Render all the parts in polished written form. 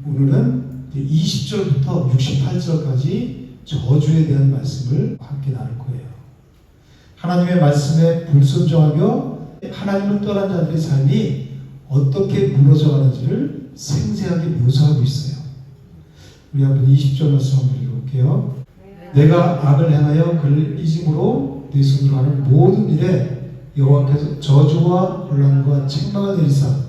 오늘은 20절부터 68절까지 저주에 대한 말씀을 함께 나눌 거예요. 하나님의 말씀에 불순종하며 하나님을 떠난 자들의 삶이 어떻게 무너져가는지를 생생하게 묘사하고 있어요. 우리 한번 20절 말씀 한번 읽어볼게요. 내가 악을 행하여 그를 잊음으로 네 손으로 하는 모든 일에 여호와께서 저주와 혼란과 책망을 내리사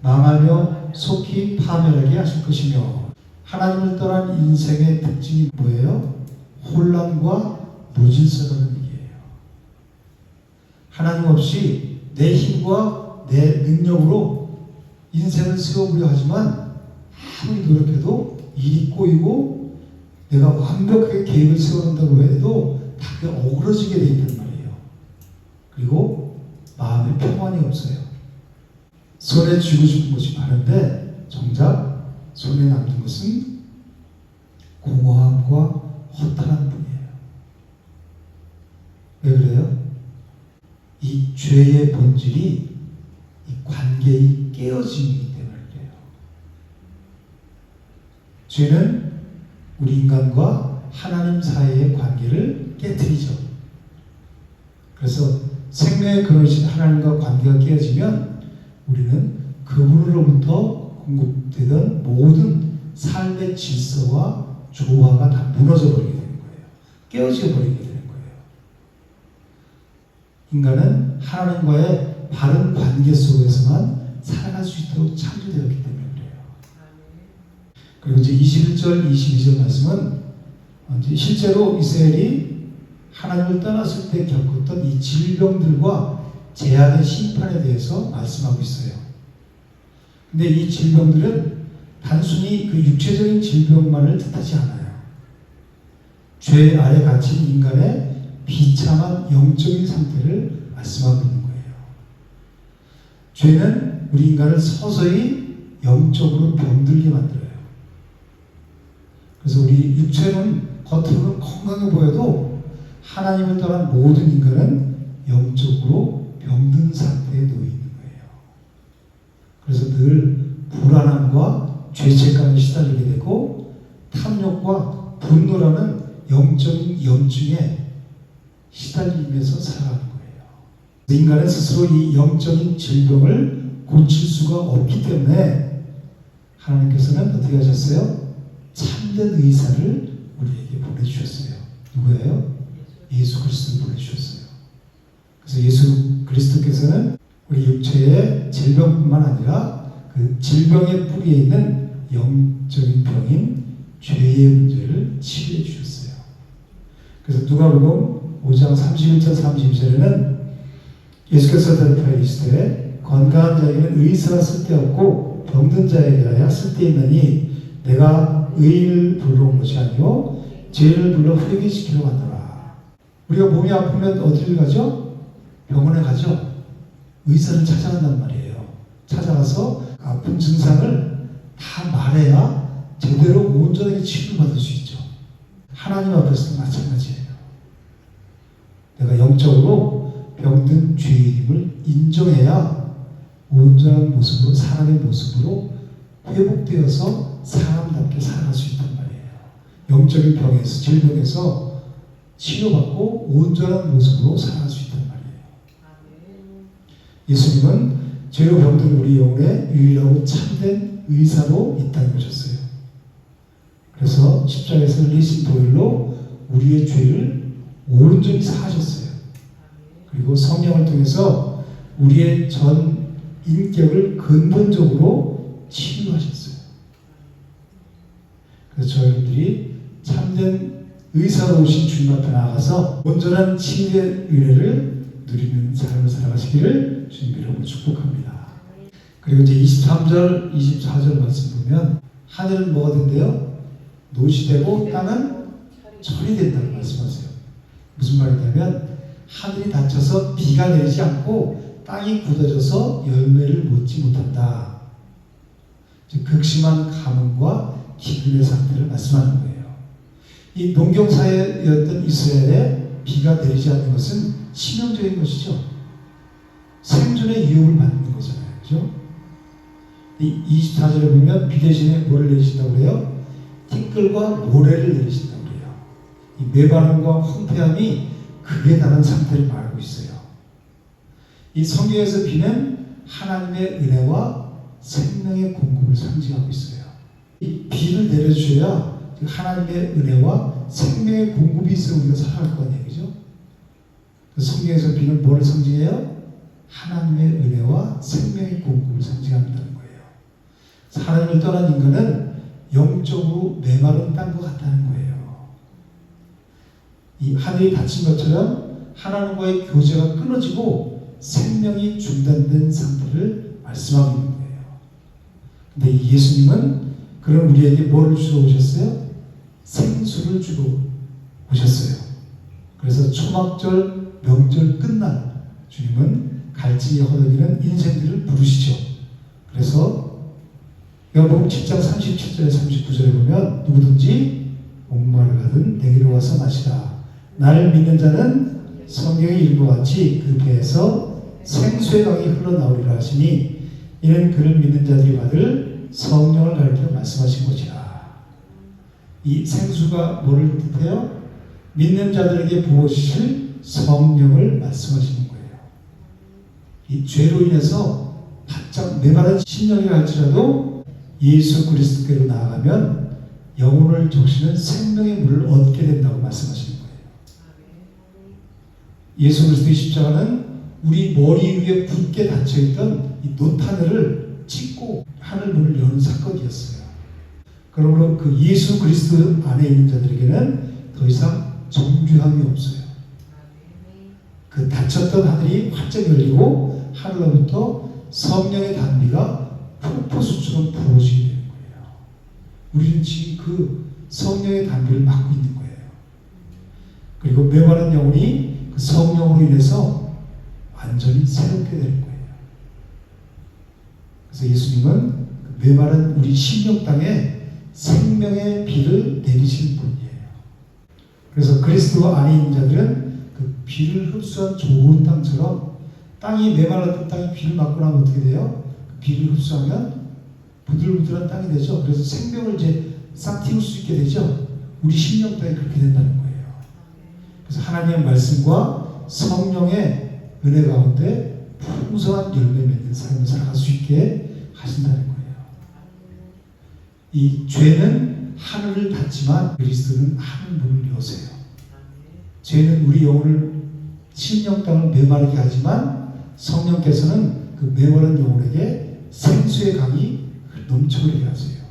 망하며 속히 파멸하게 하실 것이며, 하나님을 떠난 인생의 특징이 뭐예요? 혼란과 무질서라는 얘기예요. 하나님 없이 내 힘과 내 능력으로 인생을 세워보려 하지만 아무리 노력해도 일이 꼬이고 내가 완벽하게 계획을 세워놓는다고 해도 다 그게 어그러지게 돼 있단 말이에요. 그리고 마음에 평안이 없어요. 손에 쥐고 싶은 것이 많은데 정작 손에 남는 것은 공허함과 허탈한 뿐이에요. 왜 그래요? 이 죄의 본질이 이 관계의 깨어짐이기 때문에 그래요. 죄는 우리 인간과 하나님 사이의 관계를 깨트리죠. 그래서 생명의 근원이신 하나님과 관계가 깨어지면 우리는 그분으로부터 공급되던 모든 삶의 질서와 조화가 다 무너져 버리게 되는 거예요. 깨어져 버리게 되는 거예요. 인간은 하나님과의 바른 관계 속에서만 살아갈 수 있도록 창조되었기 때문에 그래요. 그리고 이제 21절, 22절 말씀은 이제 실제로 이스라엘이 하나님을 떠났을 때 겪었던 이 질병들과 재앙의 심판에 대해서 말씀하고 있어요. 근데 이 질병들은 단순히 그 육체적인 질병만을 뜻하지 않아요. 죄 아래 갇힌 인간의 비참한 영적인 상태를 말씀하고 있는 거예요. 죄는 우리 인간을 서서히 영적으로 병들게 만들어요. 그래서 우리 육체는 겉으로는 건강해 보여도 하나님을 떠난 모든 인간은 영적으로 병든 상태에 놓여 있는 거예요. 그래서 늘 불안함과 죄책감에 시달리게 되고 탐욕과 분노라는 영적인 염증에 시달리면서 살아가는 거예요. 인간은 스스로 이 영적인 질병을 고칠 수가 없기 때문에 하나님께서는 어떻게 하셨어요? 참된 의사를 우리에게 보내주셨어요. 누구예요? 예수 그리스도를 보내주셨어요. 그래서 예수 그리스도께서는 우리 육체의 질병뿐만 아니라 그 질병의 뿌리에 있는 영적인 병인 죄의 문제를 치료해 주셨어요. 그래서 누가복음 5장 31절 32절에는 예수께서 대답하여 이르시되 건강한 자에게는 의사가 쓸데없고 병든 자에게야 쓸데있나니 내가 의인을 불러온 것이 아니요 죄를 불러 회개시키러 왔노라. 우리가 몸이 아프면 어디를 가죠? 병원에 가죠. 의사를 찾아간단 말이에요. 찾아가서 아픈 증상을 다 말해야 제대로 온전하게 치료를 받을 수 있죠. 하나님 앞에서도 마찬가지예요. 내가 영적으로 병든 죄인임을 인정해야 온전한 모습으로, 사람의 모습으로 회복되어서 사람답게 살아갈 수 있단 말이에요. 영적인 병에서, 질병에서 치료받고 온전한 모습으로 살아갈 수 있단 말이에요. 예수님은 죄로 병든 우리 영혼의 유일하고 참된 의사로 이 땅에 오셨어요. 그래서 십자가에서 흘리신 보혈로 우리의 죄를 온전히 사하셨어요. 그리고 성령을 통해서 우리의 전 인격을 근본적으로 치유하셨어요. 그래서 저희들이 참된 의사로 오신 주님 앞에 나가서 온전한 치유의 은혜를 누리는 삶을 살아가시기를 주님으로 축복합니다. 그리고 이제 23절, 24절 말씀 보면 하늘은 뭐가 된대요? 노시 되고 땅은 철이 된다고 말씀하세요. 무슨 말이냐면 하늘이 닫혀서 비가 내리지 않고 땅이 굳어져서 열매를 맺지 못한다. 즉 극심한 가뭄과 기근의 상태를 말씀하는 거예요. 이 농경사회였던 이스라엘에 비가 내리지 않는 것은 치명적인 것이죠. 생존의 위협을 받는 거잖아요. 그죠? 이 24절에 보면 비 대신에 뭐를 내리신다고 그래요? 티끌과 모래를 내리신다고 그래요. 이 메바름과 황폐함이 극에 달한 상태를 말하고 있어요. 이 성경에서 비는 하나님의 은혜와 생명의 공급을 상징하고 있어요. 이 비를 내려주셔야 하나님의 은혜와 생명의 공급이 있어 우리가 살아갈 거 아니에요, 그죠? 성경에서 비는 뭐를 상징해요? 하나님의 은혜와 생명의 공급을 상징한다는 거예요. 하나님을 떠난 인간은 영적으로 메마른 땅과 같다는 거예요. 이 하늘이 닫힌 것처럼 하나님과의 교제가 끊어지고 생명이 중단된 상태를 말씀하고 있는 거예요. 근데 예수님은 그런 우리에게 뭐를 주러 오셨어요? 생수를 주러 오셨어요. 그래서 초막절, 명절 끝난 주님은 갈증이 허덕이는 인생들을 부르시죠. 그래서 요한복음 7장 37절에 39절에 보면 누구든지 목마르거든 내게로 와서 마시라. 나를 믿는 자는 성경에 이른 것 같이 그 배에서 생수의 강이 흘러나오리라 하시니 이는 그를 믿는 자들이 받을 성령을 가리켜 말씀하신 것이라. 이 생수가 뭐를 뜻해요? 믿는 자들에게 부어주실 성령을 말씀하시는 거예요. 이 죄로 인해서 바짝 메마른 심령이라 할지라도 예수 그리스도께로 나아가면 영혼을 적시는 생명의 물을 얻게 된다고 말씀하시는 거예요. 예수 그리스도의 십자가는 우리 머리 위에 굳게 닫혀있던 이 노타늘을 찢고 하늘 문을 여는 사건이었어요. 그러므로 그 예수 그리스도 안에 있는 자들에게는 더 이상 정죄함이 없어요. 그 닫혔던 하늘이 활짝 열리고 하늘로부터 성령의 단비가 폭포수처럼 부어지게 되는 거예요. 우리는 지금 그 성령의 단비를 맡고 있는 거예요. 그리고 메마른 영혼이 그 성령으로 인해서 완전히 새롭게 되는 거예요. 그래서 예수님은 그 메마른 우리 심령 땅에 생명의 비를 내리시는 분이에요. 그래서 그리스도 안에 있는 자들은 그 비를 흡수한 좋은 땅처럼 땅이 메말랐던 땅이 비를 맞고 나면 어떻게 돼요? 그 비를 흡수하면 부들부들한 땅이 되죠. 그래서 생명을 이제 싹 틔울 수 있게 되죠. 우리 심령 땅이 그렇게 된다는 거예요. 그래서 하나님의 말씀과 성령의 은혜 가운데 풍성한 열매 맺는 삶을 살아갈 수 있게 하신다는 거예요. 이 죄는 하늘을 닫지만 그리스도는 하늘 문을 여세요. 죄는 우리 영혼을 심령 땅을 메마르게 하지만 성령께서는 그 메마른 영혼에게 생수의 강이 넘쳐오게 하세요.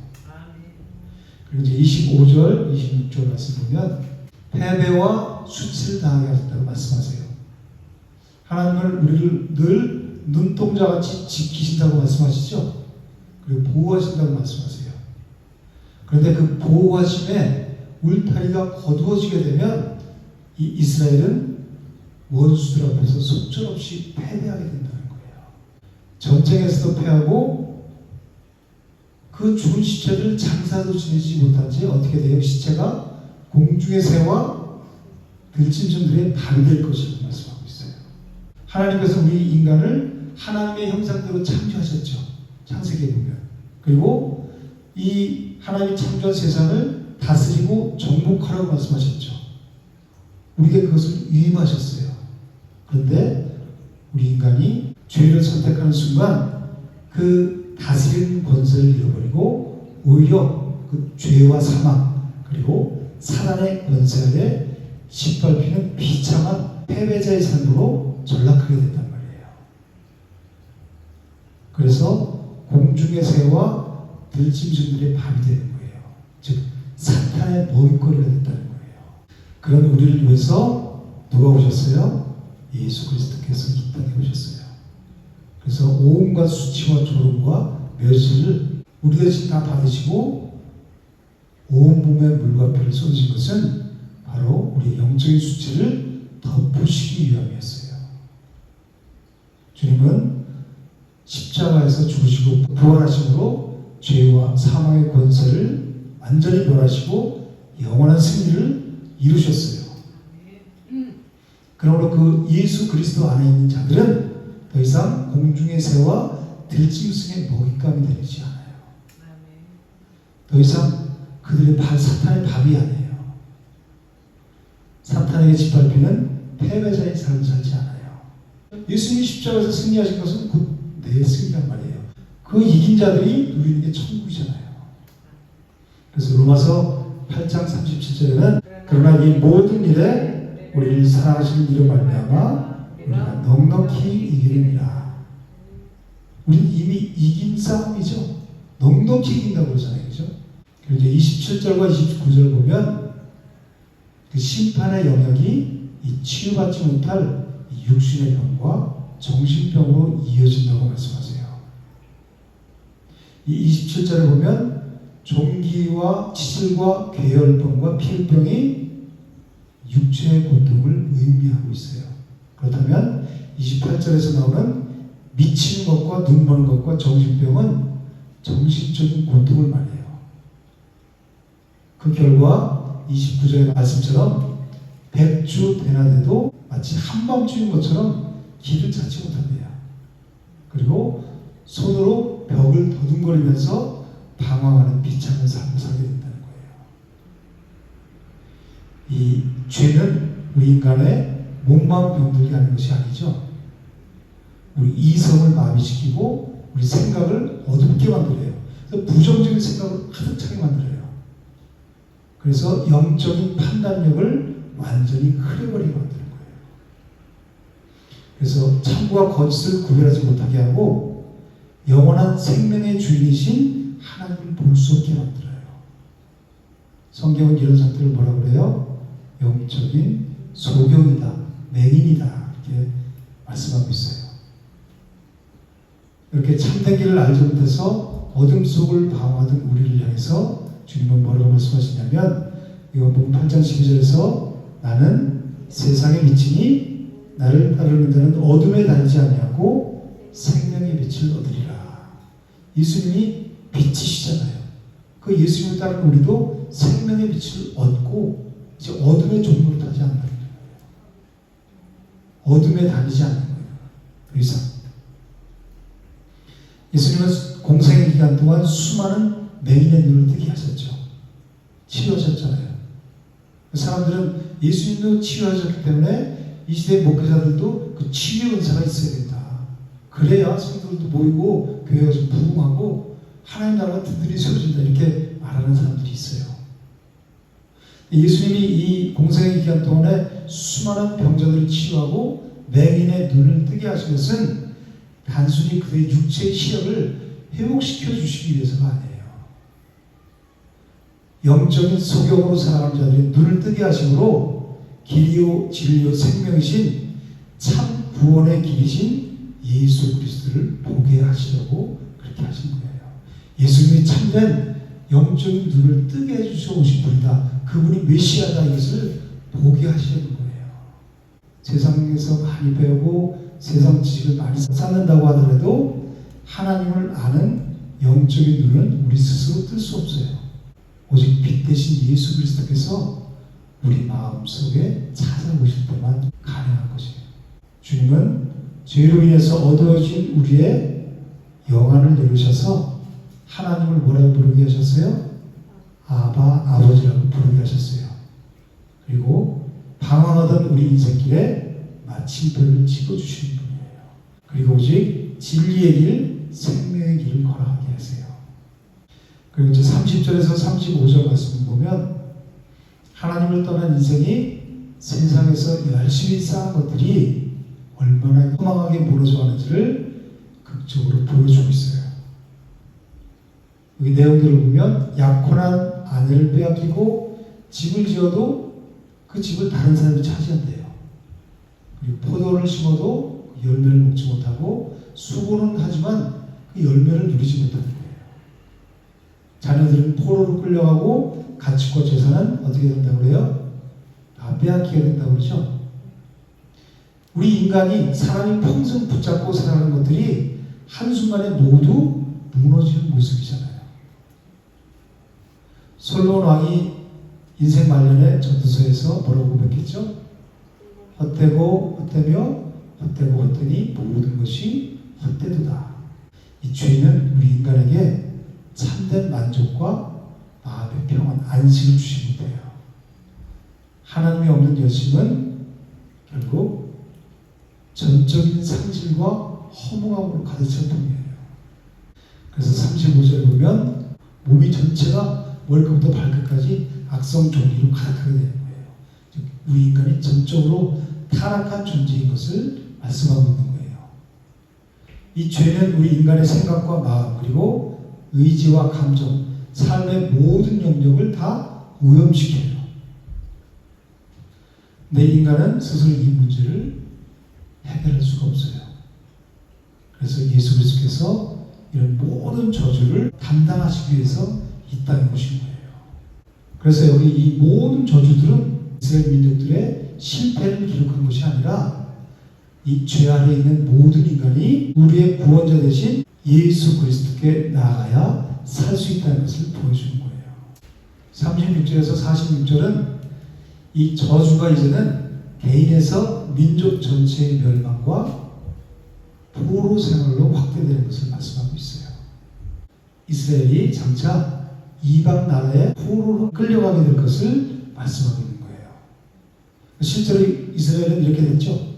그리고 이제 25절, 26절 말씀 보면 패배와 수치를 당하게 하셨다고 말씀하세요. 하나님은 우리를 늘 눈동자같이 지키신다고 말씀하시죠. 그리고 보호하신다고 말씀하세요. 그런데 그 보호하심에 울타리가 거두어지게 되면 이 이스라엘은 원수들 앞에서 속절없이 패배하게 된다는 거예요. 전쟁에서도 패하고 그 죽은 시체를 장사도 지내지 못한 채 어떻게 돼요? 시체가 공중의 새와 들짐승들의 밥이 될 것이라고 말씀하고 있어요. 하나님께서 우리 인간을 하나님의 형상대로 창조하셨죠. 창세기에 보면. 그리고 이 하나님이 창조한 세상을 다스리고 정복하라고 말씀하셨죠. 우리에게 그것을 위임하셨어요. 그런데 우리 인간이 죄를 선택하는 순간 그 다스리는 권세를 잃어버리고 오히려 그 죄와 사망 그리고 사단의 권세 아래 짓밟히는 비참한 패배자의 삶으로 전락하게 된단 말이에요. 그래서 공중의 새와 들짐승들의 밤이 되는 거예요. 즉 사탄의 먹잇거리가 됐다는 거예요. 그런 우리를 위해서 누가 오셨어요? 예수 그리스도께서 이 땅에 오셨어요. 그래서 온갖 수치와 조롱과 멸시를 우리 대신 다 받으시고 온몸에 물과 피를 쏟으신 것은 바로 우리의 영적인 수치를 덮으시기 위함이었어요. 주님은 십자가에서 죽으시고 부활하심으로 죄와 사망의 권세를 완전히 멸하시고 영원한 승리를 이루셨어요. 그러므로 그 예수 그리스도 안에 있는 자들은 더 이상 공중의 새와 들짐승의 먹잇감이 되지 않아요. 더 이상 그들의 사탄의 밥이 아니에요. 사탄에게 짓밟히는 패배자의 삶을 살지 않아요. 예수님이 십자가에서 승리하신 것은 곧 내 승리란 말이에요. 그 이긴 자들이 누리는 게 천국이잖아요. 그래서 로마서 8장 37절에는 그러나 이 모든 일에 우리를 사랑하시는 이로 말미암아 우리가 넉넉히 이기느니라. 우리는 이미 이긴 싸움이죠. 넉넉히 이긴다고 그러잖아요. 그죠? 그리고 이제 27절과 29절을 보면 그 심판의 영역이 이 치유받지 못할 이 육신의 병과 정신병으로 이어진다고 말씀하세요. 이 27절에 보면 종기와 치질과 괴혈병과 피부병이 육체의 고통을 의미하고 있어요. 그렇다면 28절에서 나오는 미치는 것과 눈 먼 것과 정신병은 정신적인 고통을 말해요. 그 결과 29절의 말씀처럼 백주 되나돼도 마치 한밤중인 것처럼 길을 찾지 못한대요. 그리고 손으로 벽을 더듬거리면서 방황하는 비참한 삶을 살게 된다는 거예요. 이 죄는 우리 인간의 몸만 병들게 하는 것이 아니죠. 우리 이성을 마비시키고 우리 생각을 어둡게 만들어요. 그래서 부정적인 생각을 가득 차게 만들어요. 그래서 영적인 판단력을 완전히 흐려버리게 만드는 거예요. 그래서 참과 거짓을 구별하지 못하게 하고 영원한 생명의 주인이신 하나님을 볼 수 없게 만들어요. 성경은 이런 상태를 뭐라고 그래요? 영적인 소경이다, 맹인이다 이렇게 말씀하고 있어요. 이렇게 참된 길을 알지 못해서 어둠 속을 방황하던 우리를 향해서 주님은 뭐라고 말씀하시냐면 요한복음 8장 12절에서 나는 세상의 빛이니 나를 따르는 자는 어둠에 다니지 아니하고 생명의 빛을 얻으리라. 예수님이 빛이시잖아요. 그 예수님을 따르는 우리도 생명의 빛을 얻고 이제 어둠의 종로를 타지 않는다는 거예요. 어둠에 다니지 않는 거예요. 더 이상. 예수님은 공생의 기간 동안 수많은 맹인의 눈을 뜨게 하셨죠. 치유하셨잖아요. 사람들은 예수님도 치유하셨기 때문에 이 시대의 목회자들도 그 치유의 은사가 있어야 된다. 그래야 성도들도 모이고 교회가 좀 부흥하고 하나님 나라가 든든히 세워진다 이렇게 말하는 사람들이 있어요. 예수님이 이 공생의 기간 동안에 수많은 병자들을 치유하고 맹인의 눈을 뜨게 하신 것은 단순히 그의 육체의 시력을 회복시켜 주시기 위해서가 아니에요. 영적인 소경으로 살아가는 자들의 눈을 뜨게 하심으로 길이요 진리요 생명이신 참 구원의 길이신 예수 그리스도를 보게 하시려고 그렇게 하신 거예요. 예수님이 참된 영적인 눈을 뜨게 해주셔 오신 분이다. 그분이 메시아다 이것을 보게 하시려는 거예요. 세상에서 많이 배우고 세상 지식을 많이 쌓는다고 하더라도 하나님을 아는 영적인 눈은 우리 스스로 뜰 수 없어요. 오직 빛 대신 예수 그리스도께서 우리 마음속에 찾아오실 때만 가능한 것이에요. 주님은 죄로 인해서 얻어진 우리의 영안을 열으셔서 하나님을 뭐라고 부르게 하셨어요? 아바, 아버지라고 부르게 하셨어요. 그리고 방황하던 우리 인생길에 마침표를 찍어주시는 분이에요. 그리고 오직 진리의 길, 생명의 길을 걸어가게 하세요. 그리고 이제 30절에서 35절 말씀을 보면 하나님을 떠난 인생이 세상에서 열심히 쌓은 것들이 얼마나 허망하게 무너져가는지를 극적으로 보여주고 있어요. 여기 내용들을 보면 약혼한 아내를 빼앗기고 집을 지어도 그 집을 다른 사람이 차지한대요. 그리고 포도를 심어도 열매를 먹지 못하고 수고는 하지만 그 열매를 누리지 못하는 거예요. 자녀들은 포로로 끌려가고 가축과 재산은 어떻게 된다고 그래요? 다 빼앗기게 된다고 그러죠. 우리 인간이 사람이 평생 붙잡고 살아가는 것들이 한순간에 모두 무너지는 모습이잖아요. 솔로몬 왕이 인생 말년에 전도서에서 뭐라고 고백했죠? 헛되고 헛되며 헛되고 헛되니 모든 것이 헛되도다. 이 죄는 우리 인간에게 참된 만족과 마음의 평안, 안식을 주지 못해요. 하나님이 없는 열심은 결국 전적인 상실과 허무함으로 가득 찬 통이에요. 그래서 35절에 보면 몸이 전체가 머리부터 발끝까지 악성 종기로 가득하게 되는 거예요. 즉 우리 인간이 전적으로 타락한 존재인 것을 말씀하고 있는 거예요. 이 죄는 우리 인간의 생각과 마음 그리고 의지와 감정, 삶의 모든 영역을 다 오염시켜요. 내 인간은 스스로 이 문제를 해결할 수가 없어요. 그래서 예수 그리스도께서 이런 모든 저주를 담당하시기 위해서 이 땅에 오신 거예요. 그래서 여기 이 모든 저주들은 이스라엘 민족들의 실패를 기록한 것이 아니라 이 죄 아래 있는 모든 인간이 우리의 구원자 되신 예수 그리스도께 나아가야 살 수 있다는 것을 보여주는 거예요. 36절에서 46절은 이 저주가 이제는 개인에서 민족 전체의 멸망과 포로 생활로 확대되는 것을 말씀하고 있어요. 이스라엘이 장차 이방 나라의 포로로 끌려가게 될 것을 말씀하고 있는 거예요. 실제로 이스라엘은 이렇게 됐죠.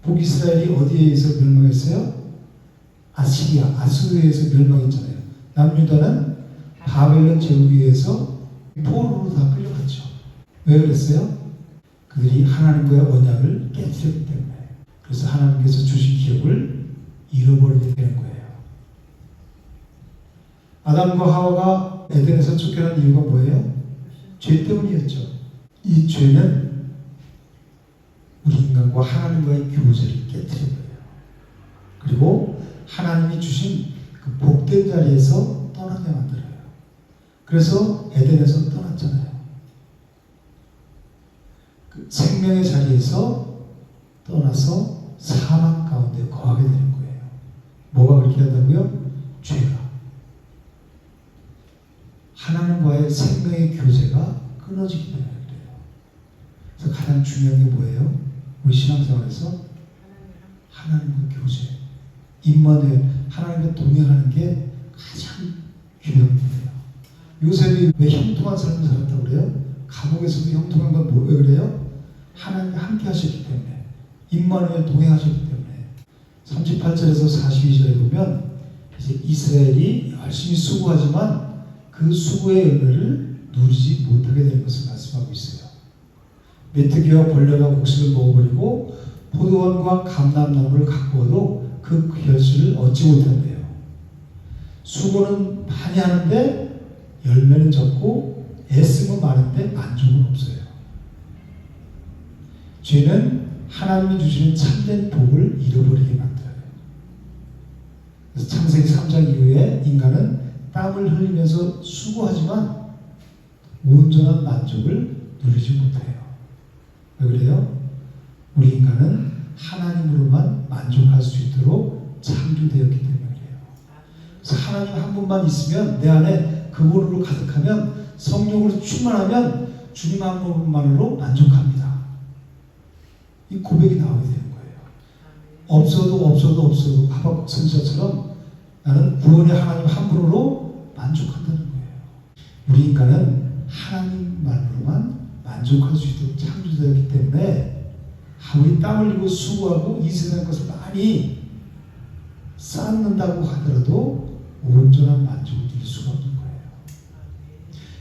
북이스라엘이 어디에 의해서 멸망했어요? 아시리아, 아수르에 의해서 멸망했잖아요. 남유다는 바벨론 제국에 의해서 포로로 다 끌려갔죠. 왜 그랬어요? 그들이 하나님과의 언약을 깨뜨렸기 때문에. 그래서 하나님께서 주신 기업을 잃어버리게 되는 거예요. 아담과 하와가 에덴에서 쫓겨난 이유가 뭐예요? 죄 때문이었죠. 이 죄는 우리 인간과 하나님과의 교제를 깨뜨려버려요. 그리고 하나님이 주신 그 복된 자리에서 떠나게 만들어요. 그래서 에덴에서 떠났잖아요. 그 생명의 자리에서 떠나서 사망 가운데 거하게 되는 거예요. 뭐가 그렇게 한다고요? 죄가. 하나님과의 생명의 교제가 끊어지기 때문에 그래요. 그래서 가장 중요한 게 뭐예요? 우리 신앙생활에서 하나님과 교제, 임마누엘, 하나님과 동행하는 게 가장 중요한 거예요. 요셉이 왜 형통한 삶을 살았다고 그래요? 감옥에서도 형통한 건 왜 그래요? 하나님과 함께 하셨기 때문에, 임마누엘 동행하셨기 때문에. 38절에서 42절에 보면 이제 이스라엘이 열심히 수고하지만 그 수고의 열매를 누리지 못하게 되는 것을 말씀하고 있어요. 메뚜기와 벌레가 곡식을 먹어버리고 포도원과 감람나무를 가꾸어도 그 결실을 얻지 못한대요. 수고는 많이 하는데 열매는 적고 애쓰면 많은데 만족은 없어요. 죄는 하나님이 주시는 참된 복을 잃어버리게 만들어요. 그래서 창세기 3장 이후에 인간은 땀을 흘리면서 수고하지만 온전한 만족을 누리지 못해요. 왜 그래요? 우리 인간은 하나님으로만 만족할 수 있도록 창조되었기 때문에 그래요. 그래서 하나님 한 분만 있으면 내 안에 그분으로 가득하면 성령으로 충만하면 주님 한 분만으로 만족합니다. 이 고백이 나오게 되는 거예요. 없어도 하박국 선지자처럼 나는 구원의 하나님 한 분으로 만족한다는 거예요. 우리 인간은 하나님만으로만 만족할 수 있도록 창조되었기 때문에 아무리 땀 흘리고 수고하고 이 세상 것을 많이 쌓는다고 하더라도 온전한 만족을 누릴 수가 없는 거예요.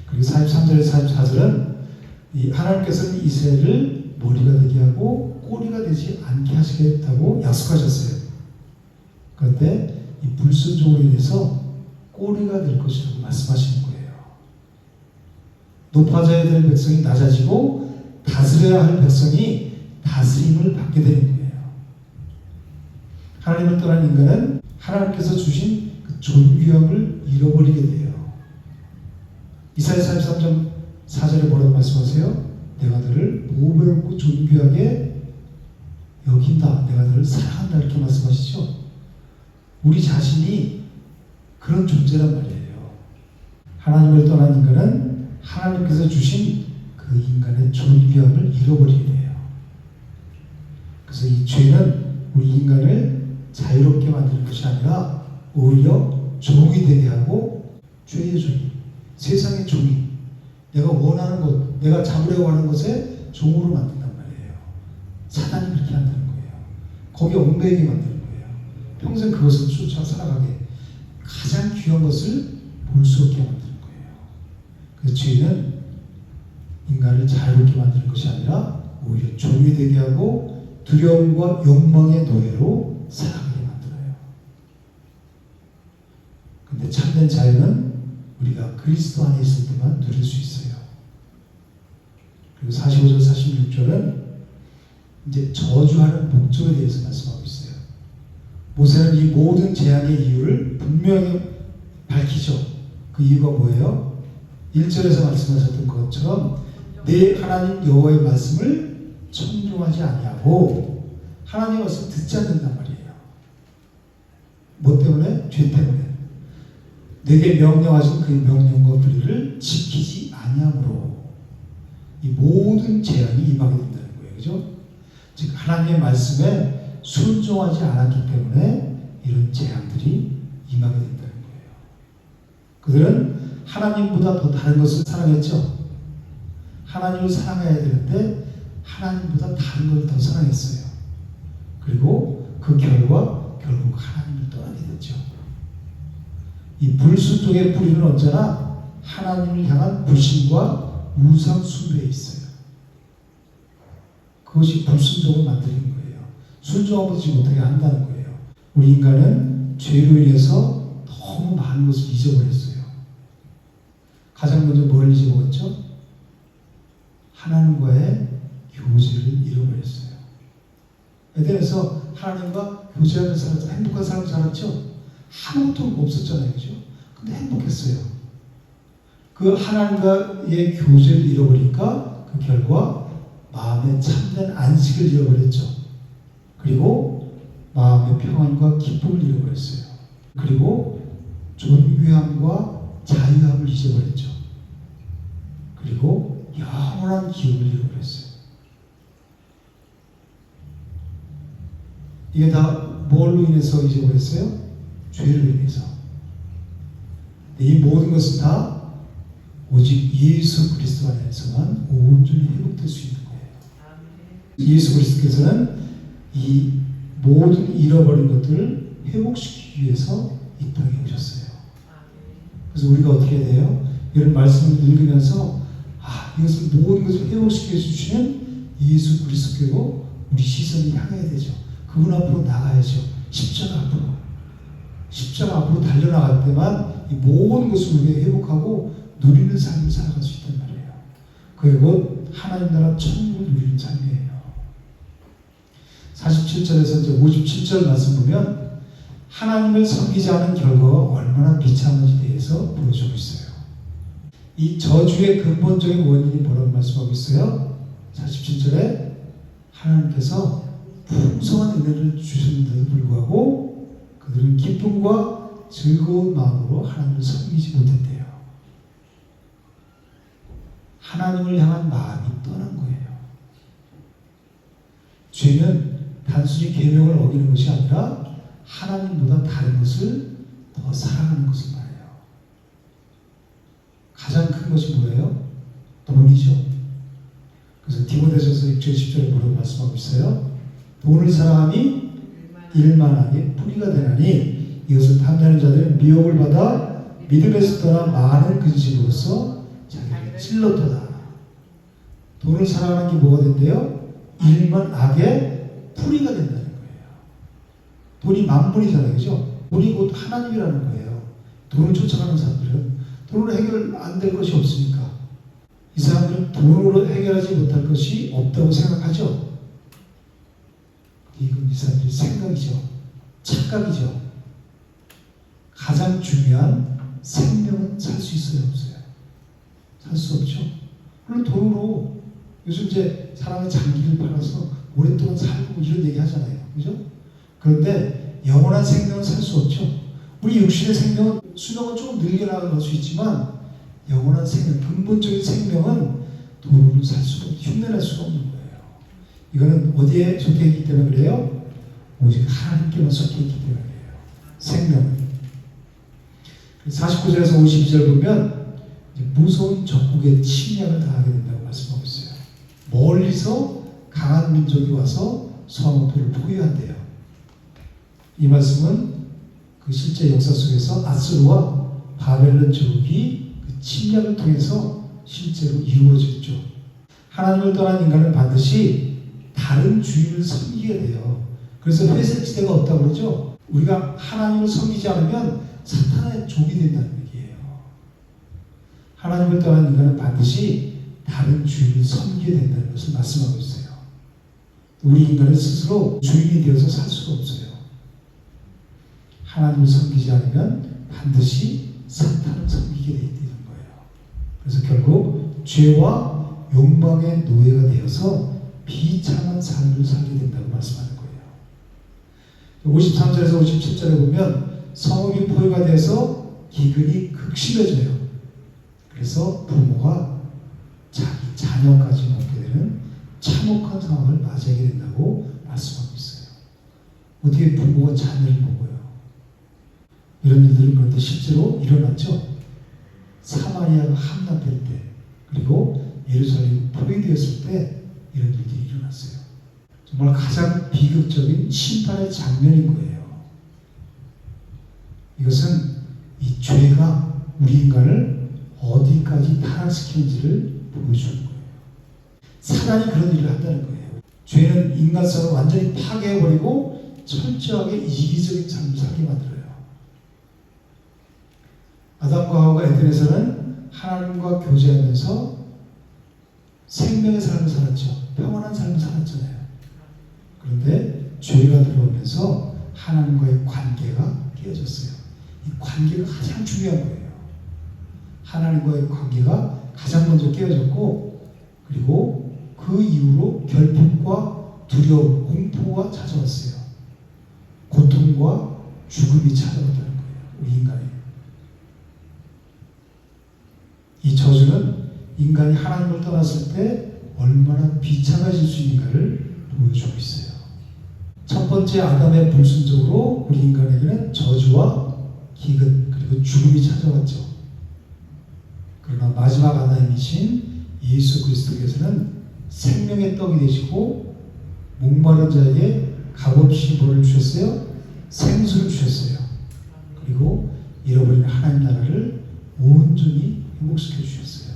그리고 43절에서 44절은 하나님께서는 이스라엘을 머리가 되게 하고 꼬리가 되지 않게 하시겠다고 약속하셨어요. 그런데 이 불순종으로 인해서 꼬리가 될 것이라고 말씀하시는 거예요. 높아져야 될 백성이 낮아지고 다스려야 할 백성이 다스림을 받게 되는 거예요. 하나님을 떠난 인간은 하나님께서 주신 그 존귀함을 잃어버리게 돼요. 이사야 43장 4절에 뭐라고 말씀하세요? 내가 너를 보배롭고 존귀하게 여긴다. 내가 너를 사랑한다. 이렇게 말씀하시죠. 우리 자신이 그런 존재란 말이에요. 하나님을 떠난 인간은 하나님께서 주신 그 인간의 존귀함을 잃어버리게 돼요. 그래서 이 죄는 우리 인간을 자유롭게 만드는 것이 아니라 오히려 종이 되게 하고, 죄의 종이, 세상의 종이, 내가 원하는 것, 내가 잡으려고 하는 것에 종으로 만든단 말이에요. 사단이 그렇게 한다는 거예요. 거기에 얽매이게 만드는 거예요. 평생 그것을 쫓아 살아가게, 가장 귀한 것을 볼 수 없게 만드는 거예요. 그래서 죄는 인간을 자유롭게 만드는 것이 아니라 오히려 종이 되게 하고 두려움과 욕망의 노예로 살아가게 만들어요. 근데 참된 자유는 우리가 그리스도 안에 있을 때만 누릴 수 있어요. 그리고 45절, 46절은 이제 저주하는 목적에 대해서 말씀하고 있어요. 모세는 이 모든 재앙의 이유를 분명히 밝히죠. 그 이유가 뭐예요? 1절에서 말씀하셨던 것처럼 내 하나님 여호와의 말씀을 청종하지 아니하고 하나님의 말씀을 듣지 않는단 말이에요. 뭐 때문에? 죄 때문에. 내게 명령하신 그 명령과 불의를 지키지 아니함으로 이 모든 재앙이 임하게 된다는 거예요. 그죠? 즉 하나님의 말씀에 순종하지 않았기 때문에 이런 재앙들이 임하게 된다는 거예요. 그들은 하나님보다 더 다른 것을 사랑했죠. 하나님을 사랑해야 되는데 하나님보다 다른 걸 더 사랑했어요. 그리고 그 결과 결국 하나님을 떠나게 됐죠. 이 불순종의 뿌리는 언제나 하나님을 향한 불신과 우상 숭배에 있어요. 그것이 불순종을 만드는 거예요. 순종하지 못하게 한다는 거예요. 우리 인간은 죄로 인해서 너무 많은 것을 잊어버렸어요. 가장 먼저 뭘 잊어먹었죠? 하나님과의 교제를 잃어버렸어요. 에덴에서 하나님과 교제하는 사람, 행복한 사람 살았죠? 아무것도 없었잖아요. 그죠? 근데 행복했어요. 그 하나님과의 교제를 잃어버리니까 그 결과 마음의 참된 안식을 잃어버렸죠. 그리고 마음의 평안과 기쁨을 잃어버렸어요. 그리고 존귀함과 자유함을 잊어버렸죠. 그리고 영원한 기쁨을 잃어버렸어요. 이게 다 뭘로 인해서 잊어버렸어요? 죄로 인해서. 이 모든 것은 다 오직 예수 그리스도 안에서만 온전히 회복될 수 있는 거예요. 예수 그리스도께서는 이 모든 잃어버린 것들을 회복시키기 위해서 이 땅에 오셨어요. 그래서 우리가 어떻게 해야 돼요? 이런 말씀을 읽으면서 이것을 모든 것을 회복시켜 주시는 예수 그리스도께로 우리 시선이 향해야 되죠. 그분 앞으로 나가야죠. 십자가 앞으로. 십자가 앞으로 달려나갈 때만 이 모든 것을 우리가 회복하고 누리는 삶을 살아갈 수 있단 말이에요. 그게 곧 하나님 나라 천국을 누리는 삶이에요. 47절에서 이제 57절 말씀 보면 하나님을 섬기지 않은 결과가 얼마나 비참한지 대해서 보여주고 있어요. 이 저주의 근본적인 원인이 뭐라고 말씀하고 있어요? 47절에 하나님께서 풍성한 은혜를 주셨는데도 불구하고 그들은 기쁨과 즐거운 마음으로 하나님을 섬기지 못했대요. 하나님을 향한 마음이 떠난 거예요. 죄는 단순히 계명을 어기는 것이 아니라 하나님보다 다른 것을 더 사랑하는 것을 말해요. 가장 큰 것이 뭐예요? 돈이죠. 그래서 디모데전서 6절 10절에 뭐라고 말씀하고 있어요? 돈을 사랑함이 일만하게 뿌리가 되나니 이것을 탐내는 자들은 미혹을 받아 믿음에서 떠나 많은 근심으로써 자기를 찔렀도다. 돈을 사랑하는 게 뭐가 된대요? 일만 악의 뿌리가 된다는 거예요. 돈이 만물이잖아요. 그죠? 돈이 곧 하나님이라는 거예요. 돈을 쫓아가는 사람들은 돈으로 해결 안 될 것이 없으니까 이 사람들은 돈으로 해결하지 못할 것이 없다고 생각하죠. 이건 이 사람들의 생각이죠. 착각이죠. 가장 중요한 생명은 살 수 있어요, 없어요? 살 수 없죠. 물론 돈으로 요즘 이제 사람의 장기를 팔아서 오랫동안 살고 이런 얘기 하잖아요. 그죠? 그런데 영원한 생명은 살 수 없죠. 우리 육신의 생명은 수명은 조금 늘게 나갈 수 있지만 영원한 생명, 근본적인 생명은 돈으로 살 수가 없고 흉내낼 수가 없는 거예요. 이거는 어디에 적혀 있기 때문에 그래요? 오직 하나님께만 섞여 있기 때문이에요. 생명은. 49절에서 52절 보면 무서운 적국의 침략을 당하게 된다고 말씀하고 있어요. 멀리서 강한 민족이 와서 성읍들을 포위한대요. 이 말씀은 그 실제 역사 속에서 아수르와 바벨론 제국이 그 침략을 통해서 실제로 이루어졌죠. 하나님을 떠난 인간은 반드시 다른 주인을 섬기게 돼요. 그래서 회색지대가 없다고 그러죠. 우리가 하나님을 섬기지 않으면 사탄의 종이 된다는 얘기예요. 하나님을 떠난 인간은 반드시 다른 주인을 섬기게 된다는 것을 말씀하고 있어요. 우리 인간은 스스로 주인이 되어서 살 수가 없어요. 하나님을 섬기지 않으면 반드시 사탄을 섬기게 되는 거예요. 그래서 결국 죄와 욕망의 노예가 되어서 비참한 삶을 살게 된다고 말씀하는 거예요. 53절에서 57절에 보면 성읍이 포위가 돼서 기근이 극심해져요. 그래서 부모가 자기 자녀까지 먹게 되는 참혹한 상황을 맞이하게 된다고 말씀하고 있어요. 어떻게 부모가 자녀를 먹어요? 이런 일들은 그런데 실제로 일어났죠. 사마리아가 함락될 때, 그리고 예루살렘이 포위되었을 때 이런 일들이 일어났어요. 정말 가장 비극적인 심판의 장면인 거예요. 이것은 이 죄가 우리 인간을 어디까지 타락시키는지를 보여주는 거예요. 사단이 그런 일을 한다는 거예요. 죄는 인간성을 완전히 파괴해버리고 철저하게 이기적인 삶을 살게 만들어요. 아담과 하와가 에덴에서는 하나님과 교제하면서 생명의 삶을 살았죠. 평안한 삶을 살았잖아요. 그런데 죄가 들어오면서 하나님과의 관계가 깨어졌어요. 이 관계가 가장 중요한 거예요. 하나님과의 관계가 가장 먼저 깨어졌고, 그리고 그 이후로 결핍과 두려움, 공포가 찾아왔어요. 고통과 죽음이 찾아왔다는 거예요. 우리 인간이. 이 저주는 인간이 하나님을 떠났을 때 얼마나 비참해질 수 있는가를 보여주고 있어요. 첫 번째 아담의 불순종으로 우리 인간에게는 저주와 기근 그리고 죽음이 찾아왔죠. 그러나 마지막 아담이신 예수 그리스도께서는 생명의 떡이 되시고 목마른 자에게 값없이 뭐를 주셨어요? 생수를 주셨어요. 그리고 잃어버린 하나님 나라를 온전히 회복시켜 주셨어요.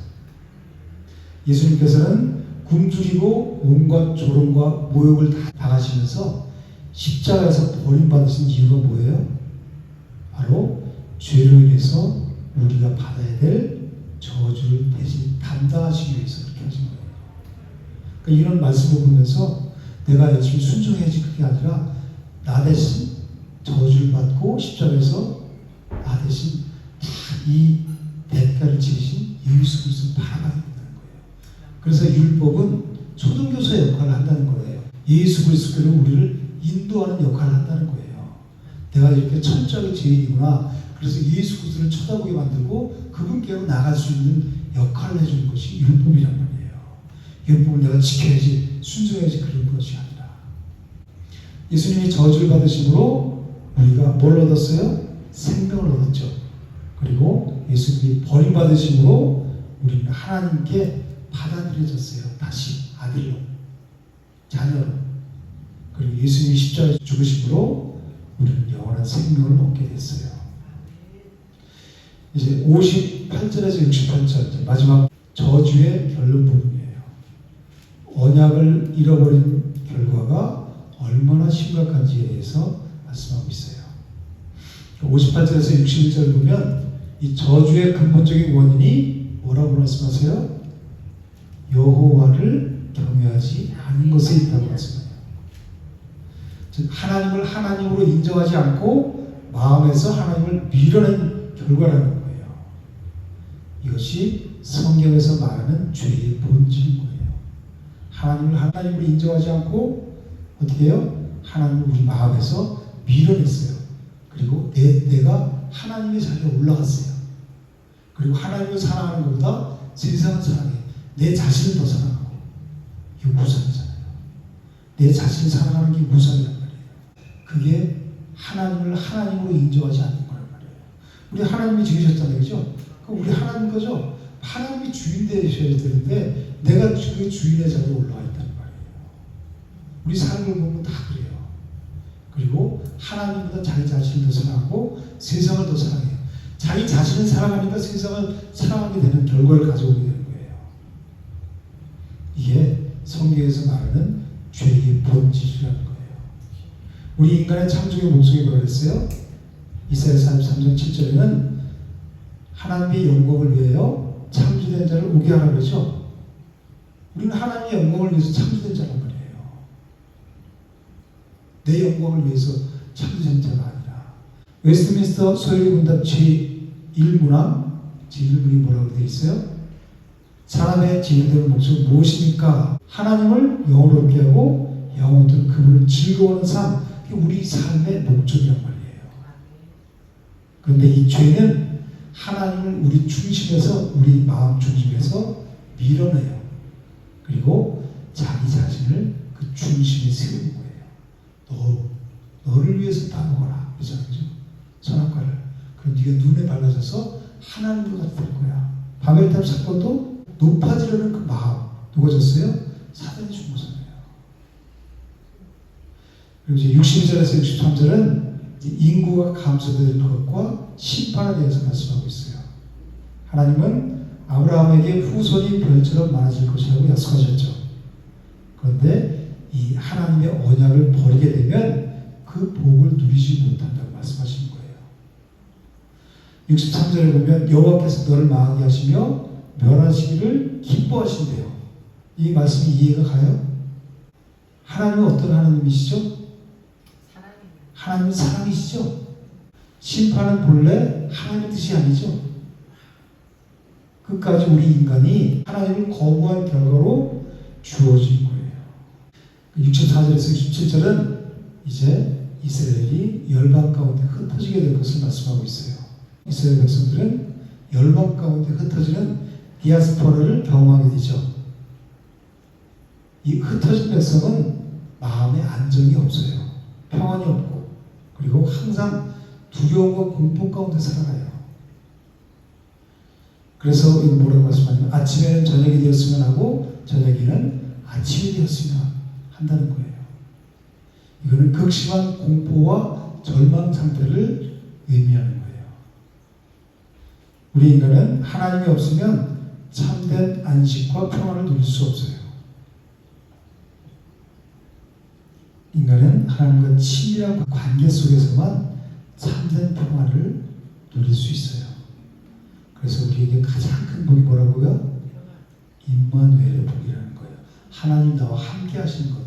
예수님께서는 굶주리고 온갖 조롱과 모욕을 다 당하시면서 십자가에서 버림받으신 이유가 뭐예요? 바로 죄로 인해서 우리가 받아야 될 저주를 대신 담당하시기 위해서 그렇게 하신 거예요. 그러니까 이런 말씀을 보면서 내가 열심히 순종해야지 그게 아니라 나 대신 저주를 받고 십자가에서 나 대신 다 이 대가를 지으신 예수 그리스도를 바라봐야 된다는 거예요. 그래서 율법은 초등교사의 역할을 한다는 거예요. 예수 그리스도는 우리를 인도하는 역할을 한다는 거예요. 내가 이렇게 철저하게 죄인이구나. 그래서 예수 그리스도를 쳐다보게 만들고 그분께로 나갈 수 있는 역할을 해주는 것이 율법이란 말이에요. 율법을 내가 지켜야지, 순종해야지 그런 것이 아니라. 예수님이 저주를 받으심으로 우리가 뭘 얻었어요? 생명을 얻었죠. 그리고 예수님이 버림받으심으로 우리는 하나님께 받아들여졌어요. 다시 아들로, 자녀로. 그리고 예수님이 십자가에 죽으심으로 우리는 영원한 생명을 얻게 됐어요. 이제 58절에서 68절 마지막 저주의 결론 부분이에요. 언약을 잃어버린 결과가 얼마나 심각한지에 대해서 말씀하고 있어요. 58절에서 61절 보면 이 저주의 근본적인 원인이 뭐라고 말씀하세요? 여호와를 경외하지 않은 것에 있다고 말씀해요. 즉 하나님을 하나님으로 인정하지 않고 마음에서 하나님을 밀어낸 결과라는 거예요. 이것이 성경에서 말하는 죄의 본질인 거예요. 하나님을 하나님으로 인정하지 않고 어떻게 해요? 하나님을 우리 마음에서 밀어냈어요. 그리고 내가 하나님의 자리에 올라갔어요. 그리고 하나님을 사랑하는 것보다 세상을 사랑해. 내 자신을 더 사랑하고. 이거 무상이잖아요. 내 자신을 사랑하는 게 무상이란 말이에요. 그게 하나님을 하나님으로 인정하지 않는 거란 말이에요. 우리 하나님이 지으셨잖아요. 그죠? 그럼 우리 하나님 거죠? 하나님이 주인 되셔야 되는데 내가 그 주인의 자리에 올라와 있다는 말이에요. 우리 삶을 보면 다 그래요. 그리고 하나님보다 자기 자신을 더 사랑하고 세상을 더 사랑해요. 자기 자신을 사랑하니까 세상을 사랑하게 되는 결과를 가져오게 되는 거예요. 이게 성경에서 말하는 죄의 본질이라는 거예요. 우리 인간의 창조의 목적이 뭐라 그랬어요? 이사야 43장 7절에는 하나님의 영광을 위하여 창조된 자를 오게 하라 그러죠. 우리는 하나님의 영광을 위해서 창조된 자란 말이에요. 내 영광을 위해서 창조된 자가 아니라. 웨스트민스터 소요리 문답 제1문항 제1문이 뭐라고 되어 있어요? 사람의 지음되는 목적은 무엇입니까? 하나님을 영원롭게 하고 영원토록 그분을 즐거워하는 삶, 그게 우리 삶의 목적이란 말이에요. 그런데 이 죄는 하나님을 우리 중심에서, 우리 마음 중심에서 밀어내요. 그리고 자기 자신을 그 중심에 세우는 거예요. 너를 위해서 다 먹어라. 그렇죠? 선악과를. 그럼 네가 눈에 발라져서 하나님보다 될 거야. 바벨탑 사건도 높아지려는 그 마음. 누가 줬어요? 사단이 준 거잖아요. 그리고 이제 62절에서 63절은 인구가 감소되는 것과 심판에 대해서 말씀하고 있어요. 하나님은 아브라함에게 후손이 별처럼 많아질 것이라고 약속하셨죠. 그런데 이 하나님의 언약을 버리게 되면 그 복을 누리지 못한다고 말씀하시는 거예요. 63절에 보면 여호와께서 너를 망하게 하시며 멸하시기를 기뻐하신대요. 이 말씀이 이해가 가요? 하나님은 어떤 하나님이시죠? 하나님은 사랑이시죠? 심판은 본래 하나님의 뜻이 아니죠? 끝까지 우리 인간이 하나님을 거부한 결과로 주어진 거예요. 64절에서 67절은 이제 이스라엘이 열방 가운데 흩어지게 될 것을 말씀하고 있어요. 이스라엘 백성들은 열방 가운데 흩어지는 디아스포라를 경험하게 되죠. 이 흩어진 백성은 마음에 안정이 없어요. 평안이 없고, 그리고 항상 두려움과 공포 가운데 살아가요. 그래서 이거 뭐라고 말씀하냐면 아침에는 저녁이 되었으면 하고 저녁에는 아침이 되었으면 한다는 거예요. 이거는 극심한 공포와 절망 상태를 의미하는 거예요. 우리 인간은 하나님이 없으면 참된 안식과 평안을 누릴 수 없어요. 인간은 하나님과 친밀한 관계 속에서만 참된 평안을 누릴 수 있어요. 그래서 우리에게 가장 큰 복이 뭐라고요? 임마누엘의 복이라는 거예요. 하나님 나와 함께 하시는 것.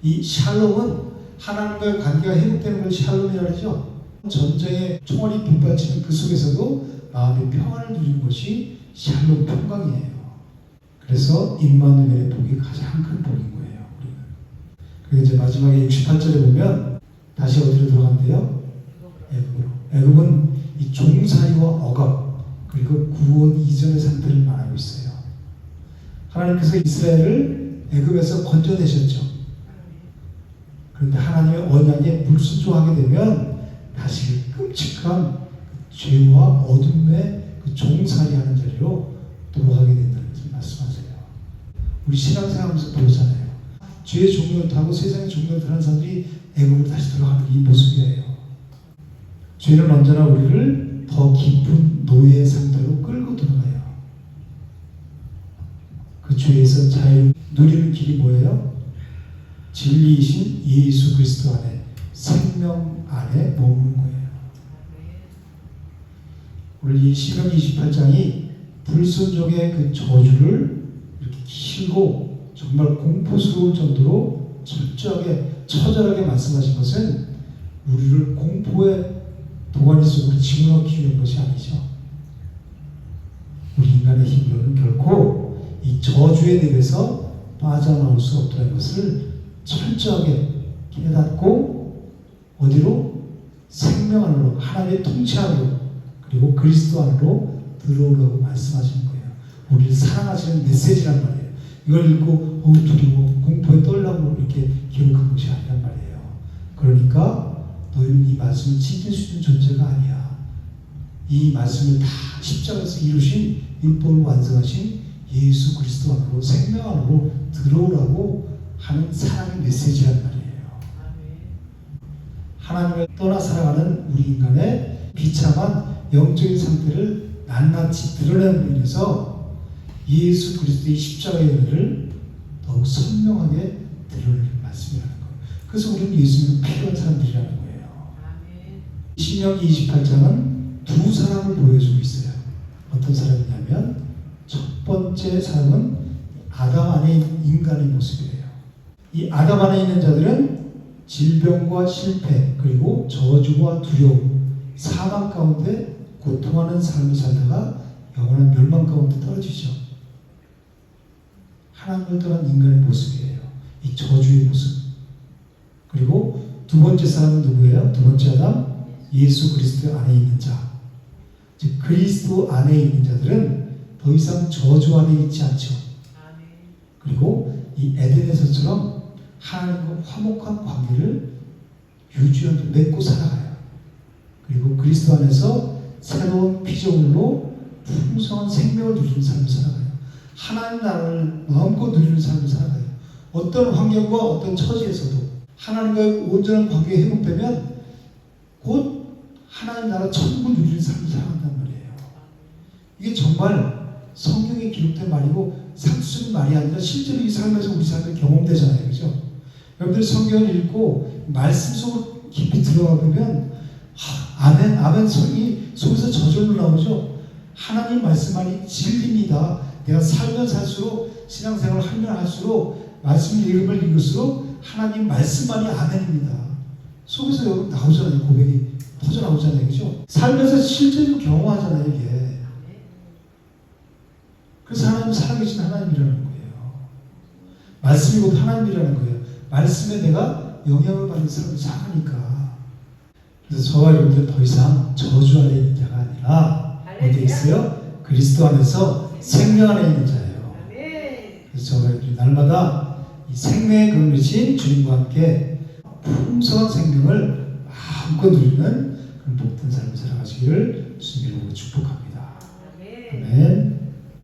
이 샬롬은 하나님과의 관계가 회복되는 걸 샬롬이라고 하죠. 전쟁의 총알이 빗발치는 그 속에서도 마음의 평안을 누리는 것이 샬롬 평강이에요. 그래서 임마누엘의 복이 가장 큰 복인 거예요. 우리는. 그리고 이제 마지막에 68절에 보면 다시 어디로 들어간대요? 애굽으로. 애굽은 이 종살이와 억압 그리고 구원 이전의 상태를 말하고 있어요. 하나님께서 이스라엘을 애굽에서 건져내셨죠. 그런데 하나님의 언약에 불순종하게 되면 다시 끔찍한 죄와 어둠의 그 종살이하는 자리로 돌아가게 된다는 것을 말씀하세요. 우리 신앙생활하면서 배우잖아요. 죄의 종로를 타고 세상의 종로를 타는 사람들이 애굽으로 다시 돌아가는 이 모습이에요. 죄는 언제나 우리를 더 깊은 노예의 상태로 끌고 들어가요. 그 죄에서 자유 누리는 길이 뭐예요? 진리이신 예수 그리스도 안에 생명 안에 머무는 거예요. 오늘 이 시편 28장이 불순종의 그 저주를 이렇게 길고 정말 공포스러울 정도로 철저하게 처절하게 말씀하신 것은 우리를 공포의 도가니 속으로 집어넣기 위한 것이 아니죠. 우리 인간의 힘으로는 결코 이 저주의 늪에서 빠져나올 수 없다는 것을 철저하게 깨닫고 어디로? 생명 안으로, 하나님의 통치 안으로, 그리고 그리스도 안으로 들어오라고 말씀하시는 거예요. 우리를 사랑하시는 메시지란 말이에요. 이걸 읽고 두려워 공포에 떨라고 이렇게 기록한 것이 아니란 말이에요. 그러니까 너희는 이 말씀을 지킬 수 있는 존재가 아니야. 이 말씀을 다 십자가에서 이루신 율법을 완성하신 예수 그리스도 안으로 생명 안으로 들어오라고 하는 사랑의 메시지란 말이에요. 하나님을 떠나 살아가는 우리 인간의 비참한 영적인 상태를 낱낱이 드러내므로 인해서 예수 그리스도의 십자가의 은혜를 더욱 선명하게 드러내는 말씀이라는 거예요. 그래서 우리는 예수님이 필요한 사람들이라는 거예요. 신명기 28장은 두 사람을 보여주고 있어요. 어떤 사람이냐면 첫 번째 사람은 아담 안에 있는 인간의 모습이에요. 이 아담 안에 있는 자들은 질병과 실패 그리고 저주와 두려움, 사망 가운데 고통하는 삶을 살다가 영원한 멸망 가운데 떨어지죠. 하나님을 떠난 인간의 모습이에요. 이 저주의 모습. 그리고 두 번째 사람은 누구예요? 두 번째 아담, 예수 그리스도 안에 있는 자. 즉 그리스도 안에 있는 자들은 더 이상 저주 안에 있지 않죠. 그리고 이 에덴에서처럼 하나님과 화목한 관계를 유지하고 맺고 살아가요. 그리고 그리스도 안에서 새로운 피조물로 풍성한 생명을 누리는 삶을 살아가요. 하나님 나라를 마음껏 누리는 삶을 살아가요. 어떤 환경과 어떤 처지에서도 하나님과의 온전한 관계가 회복되면 곧 하나님 나라 천국을 누리는 삶을 살아간단 말이에요. 이게 정말 성경에 기록된 말이고 상수적인 말이 아니라 실제로 이 삶에서 우리 삶에 경험되잖아요. 그죠? 여러분들 성경을 읽고 말씀 속으로 깊이 들어가 보면 아멘, 아멘 소리 속에서 저절로 나오죠. 하나님 말씀만이 진리입니다. 내가 살면 살수록 신앙생활을 하면 할수록 말씀을 읽으면 읽을수록 하나님 말씀만이 아멘입니다. 속에서 여러분 나오잖아요. 고백이 터져나오잖아요. 그죠? 살면서 실제로 경험하잖아요. 이게. 그래서 하나님은 살아계신 하나님이라는 거예요. 말씀이 곧 하나님이라는 거예요. 말씀에 내가 영향을 받는 사람을 살아가니까. 그래서 저와 여러분들은 더 이상 저주 안에 있는 자가 아니라 어디에 있어요? 그리스도 안에서 생명 안에 있는 자예요. 그래서 저와 여러분들이 날마다 이 생명의 근원이신 주님과 함께 풍성한 생명을 마음껏 누리는 그런 복된 삶을 살아가시기를 주님으로 축복합니다. 아멘.